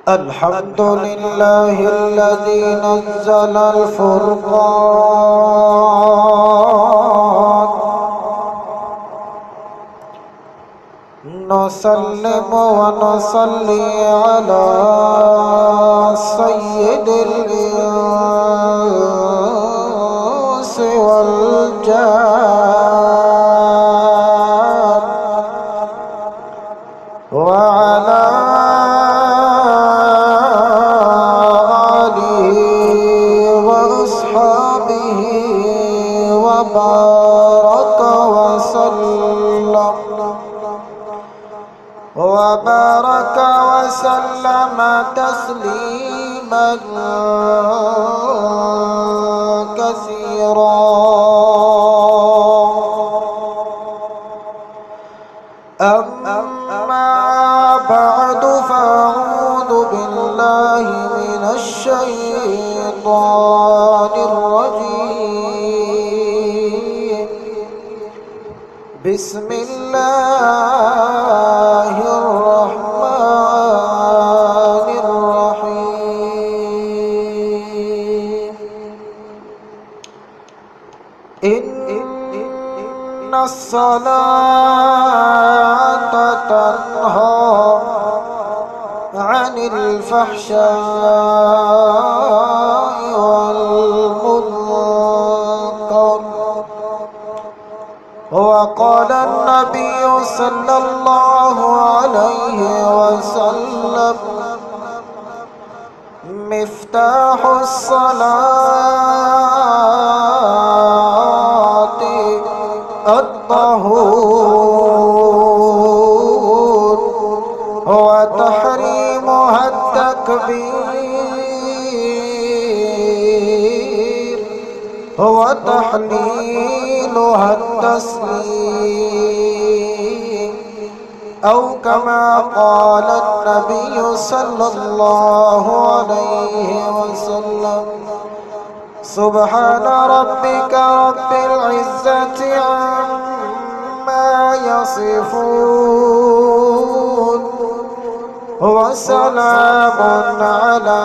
الحمد لله الذي نزل الفرقان نسلم ونصلي على سيد الإنس والجان وعلى آله وأصحابه وبارك وسلم تسليما كثيرا. أما بعد فأعوذ بالله من الشيطان الرجيم. بسم الله الرحمن الرحيم. إن الصلاة تنهى عن الفحشاء والمنكر. وقال النبي صلى الله عليه وسلم: مفتاح الصلاة الطهور وتحريمها التكبير وتحليلها التسليم، أو كما قال النبي صلى الله عليه وسلم: سبحان ربك رب العزة عما يصفون وسلام على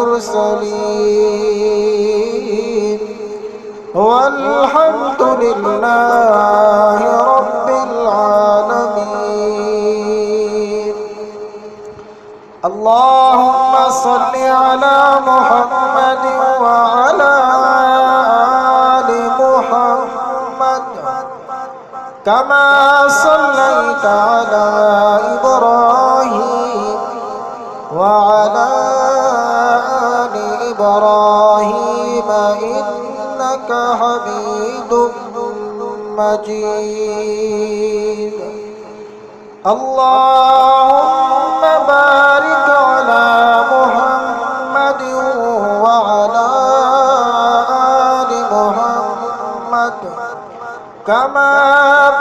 المرسلين والحمد لله رب العالمين. اللهم صل على محمد وعلى آل محمد كما صليت على إبراهيم وعلى آل إبراهيم إنك حميد مجيد. اللهم بارك على محمد وعلى آل محمد كما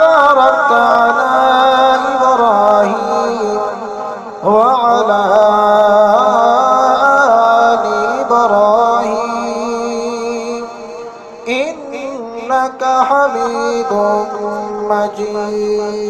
باركت على إبراهيم وعلى آل إبراهيم إنك حميد مجيد.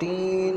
3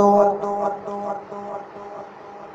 2,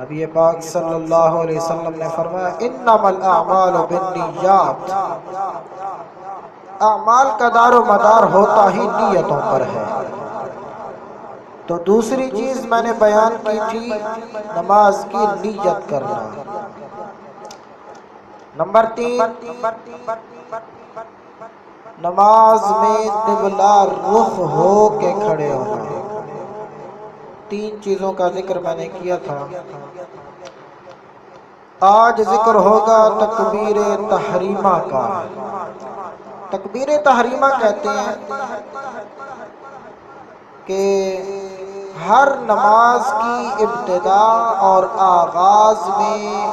نبی پاک صلی اللہ علیہ وسلم نے فرمایا انما الاعمال بالنیات، اعمال کا دار و مدار ہوتا ہی نیتوں پر ہے۔ تو دوسری چیز میں نے بیان کی تھی نماز کی نیت کرنا۔ نمبر 3، نماز میں قبلہ رخ ہو کے کھڑے ہونا۔ 3 چیزوں کا ذکر میں نے کیا تھا۔ آج ذکر ہوگا تکبیر تحریمہ کا۔ تکبیر تحریمہ کہتے ہیں کہ ہر نماز کی ابتدا اور آغاز میں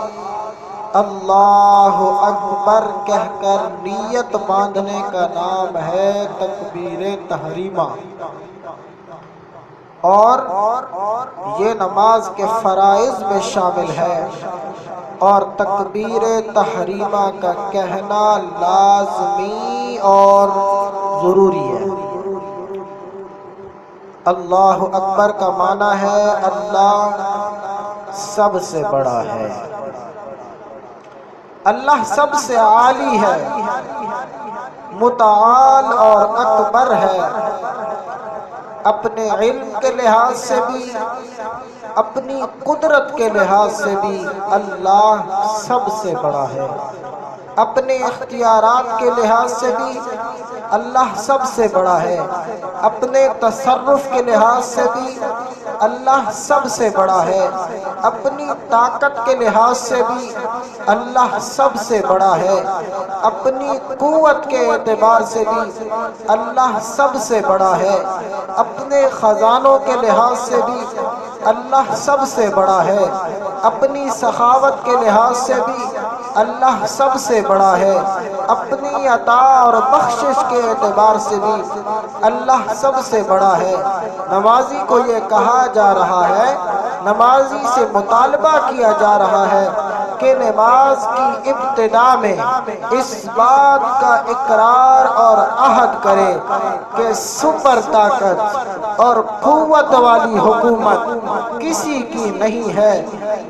اللہ اکبر کہہ کر نیت باندھنے کا نام ہے تکبیر تحریمہ، اور یہ نماز کے فرائض میں شامل ہے، اور تکبیر تحریمہ کا کہنا لازمی اور ضروری ہے۔ اللہ اکبر کا معنی ہے اللہ سب سے بڑا ہے، اللہ سب سے عالی ہے، متعال اور اکبر ہے۔ اپنے علم کے لحاظ سے بھی، اپنی قدرت کے لحاظ سے بھی اللہ سب سے بڑا ہے۔ اپنے اختیارات کے لحاظ سے بھی اللہ سب سے بڑا ہے، اپنے تصرف کے لحاظ سے بھی اللہ سب سے بڑا ہے، اپنی طاقت کے لحاظ سے بھی اللہ سب سے بڑا ہے، اپنی قوت کے اعتبار سے بھی اللہ سب سے بڑا ہے، اپنے خزانوں کے لحاظ سے بھی اللہ سب سے بڑا ہے، اپنی سخاوت کے لحاظ سے بھی اللہ سب سے بڑا ہے، اپنی عطا اور بخشش کے اعتبار سے بھی اللہ سب سے بڑا ہے۔ نمازی کو یہ کہا جا رہا ہے، نمازی سے مطالبہ کیا جا رہا ہے کہ نماز کی ابتدا میں اس بات کا اقرار اور عہد کرے کہ سپر طاقت اور قوت والی حکومت کسی کی نہیں ہے،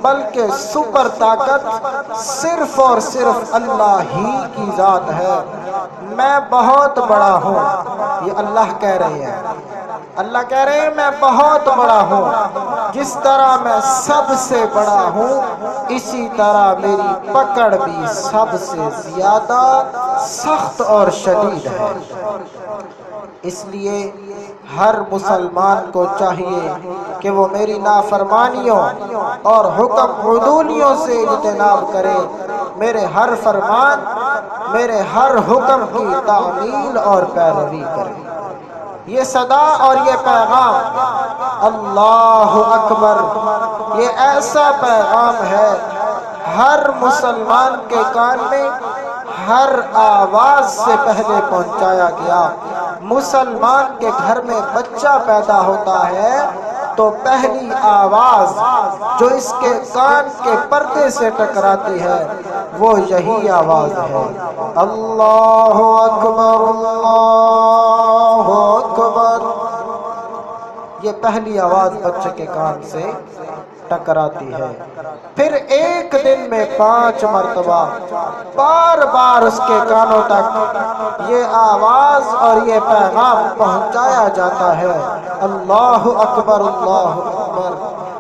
بلکہ سپر طاقت صرف اور صرف اللہ ہی کی ذات ہے۔ میں بہت بڑا ہوں، یہ اللہ کہہ رہے ہیں، اللہ کہہ رہے ہیں میں بہت بڑا ہوں، جس طرح میں سب سے بڑا ہوں اسی طرح میری پکڑ بھی سب سے زیادہ سخت اور شدید ہے۔ اس لیے ہر مسلمان کو چاہیے کہ وہ میری نافرمانیوں اور حکم عدولیوں سے اجتناب کرے، میرے ہر فرمان، میرے ہر حکم کی تعمیل اور پیروی کرے۔ یہ صدا اور یہ پیغام اللہ اکبر، یہ ایسا پیغام ہے ہر مسلمان کے کان میں ہر آواز سے پہلے پہنچایا گیا۔ مسلمان کے گھر میں بچہ پیدا ہوتا ہے تو پہلی آواز جو اس کے کان کے پردے سے ٹکراتی ہے وہ یہی آواز ہے، اللہ اکبر اللہ اکبر۔ یہ پہلی آواز بچے کے کان سے ٹکراتی ہے، پھر ایک دن میں 5 مرتبہ بار بار اس کے کانوں تک یہ آواز اور یہ پیغام پہنچایا جاتا ہے، اللہ اکبر اللہ اکبر۔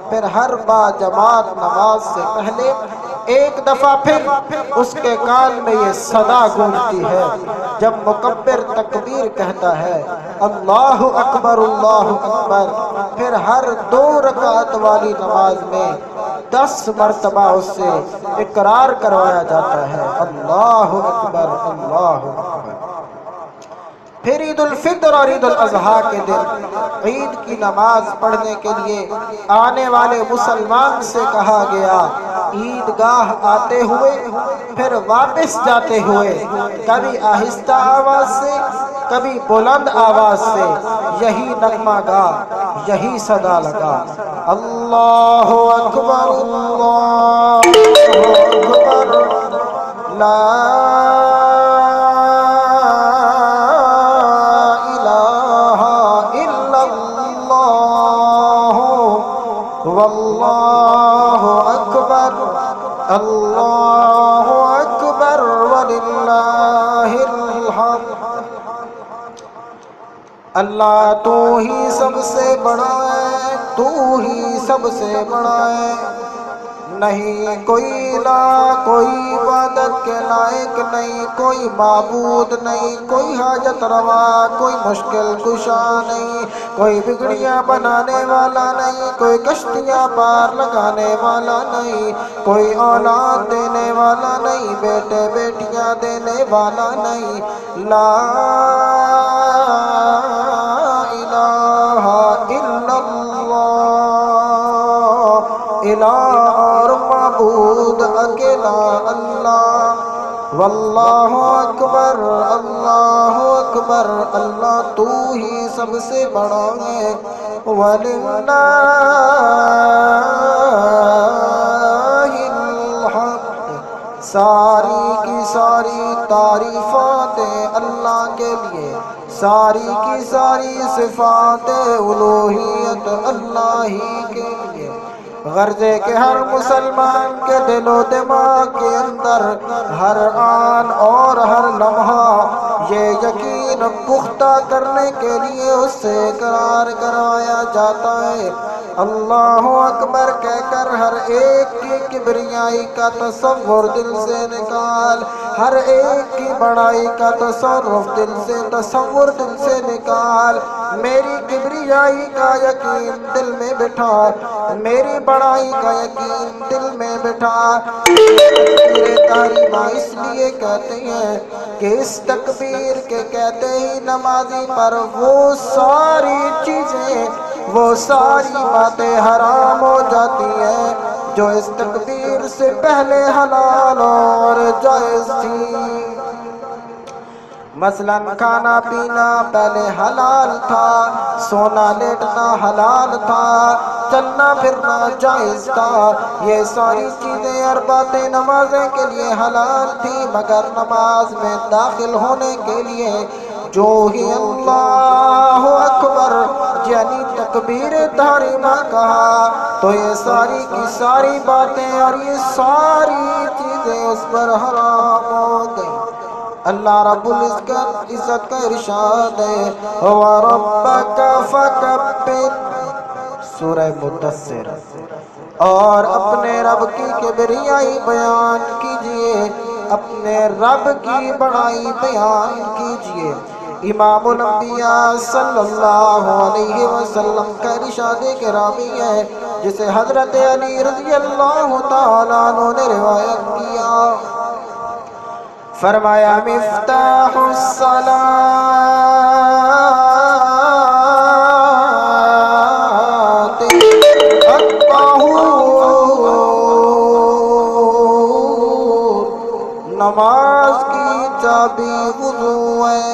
پھر ہر با جماعت نماز سے پہلے ایک دفعہ پھر اس کے کان میں یہ صدا گونجتی ہے جب مکبر تکبیر کہتا ہے اللہ اکبر اللہ اکبر۔ پھر ہر 2 رکعت والی نماز میں 10 مرتبہ اس سے اقرار کروایا جاتا ہے اللہ اکبر اللہ اکبر۔ پھر عید الفطر اور عید الاضحیٰ کے دن عید کی نماز پڑھنے کے لیے آنے والے مسلمان سے کہا گیا عیدگاہ آتے ہوئے پھر واپس جاتے ہوئے کبھی آہستہ آواز سے کبھی بلند آواز سے یہی نغمہ گا، یہی صدا لگا، اللہ اکبر اللہ اکبر لا واللہ اکبر اللہ اکبر وللہ الحمد۔ اللہ تو ہی سب سے بڑا ہے، تو ہی سب سے بڑا ہے، نہیں کوئی الہ، کوئی عبادت کے لائق نہیں، کوئی معبود نہیں، کوئی حاجت روا، کوئی مشکل کشا نہیں، کوئی بگڑیاں بنانے والا نہیں، کوئی کشتیاں پار لگانے والا نہیں، کوئی اولاد دینے والا نہیں، بیٹے بیٹیاں دینے والا نہیں، لا الہ الا اللہ، الہ اور معبود اکیلا اللہ۔ واللہ اکبر اللہ اکبر، اللہ تو ہی سب سے بڑا ہے، وللہ الحمد۔ ساری کی ساری تعریفات اللہ کے لیے، ساری کی ساری صفات الوہیت اللہ ہی کے لیے۔ غرض ہے کہ ہر مسلمان کے دل و دماغ کے اندر ہر آن اور ہر لمحہ یہ یقین پختہ کرنے کے لیے اس سے اقرار کرایا جاتا ہے، اللہ اکبر کہہ کر ہر ایک کی کبریائی کا تصور دل سے نکال، ہر ایک کی بڑائی کا تصور دل سے نکال، میری کبریائی کا یقین دل میں بٹھا، میری بڑائی کا یقین دل میں بٹھا۔ تکبیر تحریمہ اس لیے کہتے ہیں کہ اس تکبیر کے کہتے ہی نمازی پر وہ ساری چیزیں، وہ ساری باتیں حرام ہو جاتی ہیں جو اس تکبیر سے پہلے حلال اور جائز تھی۔ مثلاً کھانا پینا پہلے حلال تھا، سونا لیٹنا حلال تھا، چلنا پھرنا جائز تھا، یہ ساری چیزیں اور باتیں نمازیں کے لیے حلال تھی، مگر نماز میں داخل ہونے کے لیے جو ہی اللہ اکبر یعنی تکبیر تحریمہ کہا تو یہ ساری کی ساری باتیں اور یہ ساری چیزیں اس پر حرام ہو گئی۔ اللہ رب العزت کا ارشاد ہے وَرَبَّكَ فَكَبِّرْ، سورہ مدثر، اور اپنے رب کی کبریائی بیان کیجئے، اپنے رب کی بڑائی بیان کیجئے۔ امام الانبیاء صلی اللہ علیہ وسلم کا ارشاد گرامی ہے جسے حضرت علی رضی اللہ تعالیٰ عنہ نے روایت کیا، فرمایا مفتاح الصلاۃ الطہور، نماز کی چابی وضو ہے،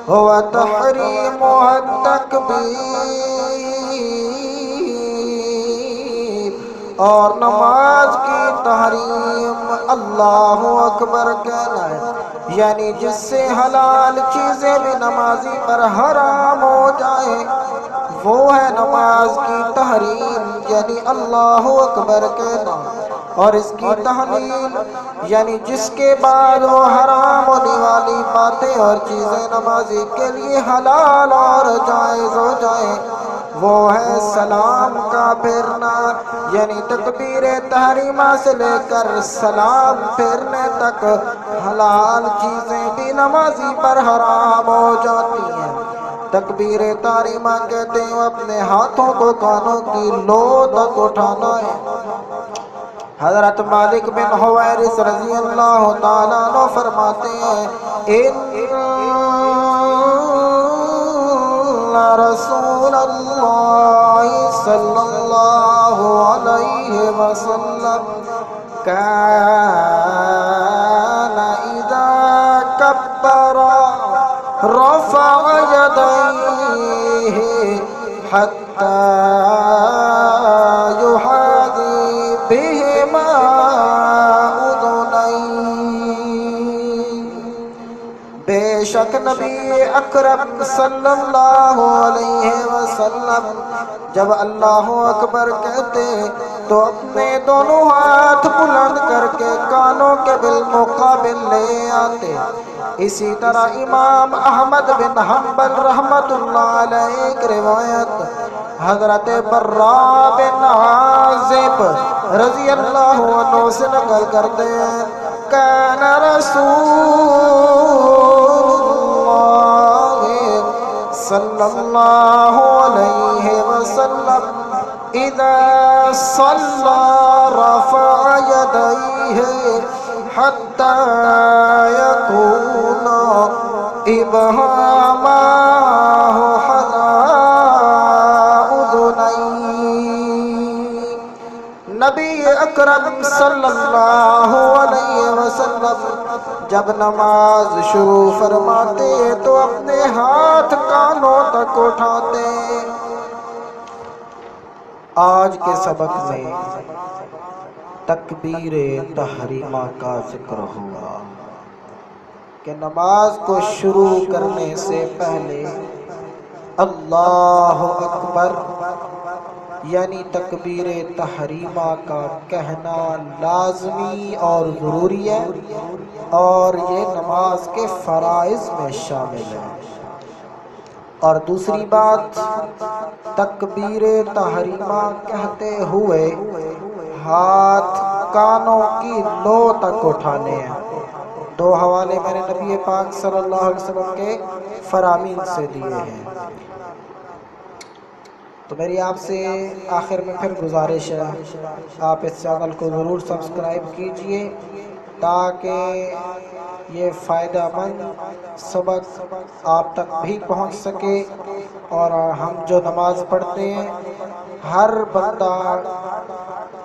ہوا تحریمها التکبیر، اور نماز کی تحریم اللہ اکبر کہنا ہے، یعنی جس سے حلال چیزیں بھی نمازی پر حرام ہو جائیں وہ ہے نماز کی تحریم یعنی اللہ اکبر کہنا، اور اس کی تحلیل یعنی جس کے بعد وہ حرام ہونے والی باتیں اور چیزیں نمازی کے لیے حلال اور جائز ہو جائیں وہ ہے سلام کا پھیرنا، یعنی تکبیر تحریمہ سے لے کر سلام پھیرنے تک حلال چیزیں بھی نمازی پر حرام ہو جاتی ہیں۔ تکبیر تحریمہ کہتے ہیں اپنے ہاتھوں کو کانوں کی لو تک اٹھانا ہے۔ حضرت مالک بن حویرث رضی اللہ تعالیٰ عنہ فرماتے ہیں ان رسول اللہ صلی اللہ علیہ وسلم کان اذا کبر رفع یدیہ حتی یحاذی بہما اذنیہ، بے شک نبی اکرم صلی اللہ علیہ وسلم جب اللہ اکبر کہتے تو اپنے دونوں ہاتھ بلند کر کے کانوں کے بالمقابل لے آتے۔ اسی طرح امام احمد بن حنبل رحمت اللہ علیہ ایک روایت حضرت براء بن عازب رضی اللہ عنہ سے نقل کرتے ہیں، کان رسول اللہ صلی اللہ علیہ وسلم اذا صلی رفع یدیہ حتی یکون ابہامہ نبی اکرم صلی اللہ علیہ وسلم جب نماز شروع فرماتے تو اپنے ہاتھ کانوں تک اٹھاتے۔ آج کے سبق میں تکبیر تحریمہ کا ذکر ہوا کہ نماز کو شروع کرنے سے پہلے اللہ اکبر یعنی تکبیر تحریمہ کا کہنا لازمی اور ضروری ہے، اور یہ نماز کے فرائض میں شامل ہے۔ اور دوسری بات، تکبیر تحریمہ کہتے ہوئے ہاتھ کانوں کی لو تک اٹھانے ہیں۔ دو حوالے میں نے نبی پاک صلی اللہ علیہ وسلم کے فرامین سے لیے ہیں۔ تو میری آپ سے آخر میں پھر گزارش ہے، آپ اس چینل کو ضرور سبسکرائب کیجئے تاکہ یہ فائدہ مند سبق آپ تک بھی پہنچ سکے، اور ہم جو نماز پڑھتے ہیں ہر بندہ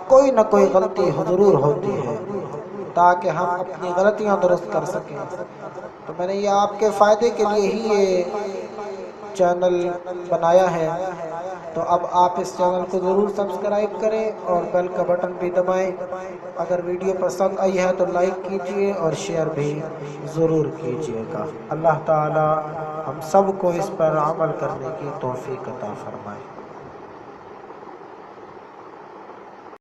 کوئی نہ کوئی غلطی ضرور ہوتی ہے، تاکہ ہم اپنی غلطیاں درست کر سکیں۔ تو میں نے یہ آپ کے فائدے کے لیے ہی یہ چینل بنایا ہے۔ تو اب آپ اس چینل کو ضرور سبسکرائب کریں اور بیل کا بٹن بھی دبائیں۔ اگر ویڈیو پسند آئی ہے تو لائک کیجئے اور شیئر بھی ضرور کیجئے گا۔ اللہ تعالی ہم سب کو اس پر عمل کرنے کی توفیق عطا فرمائے۔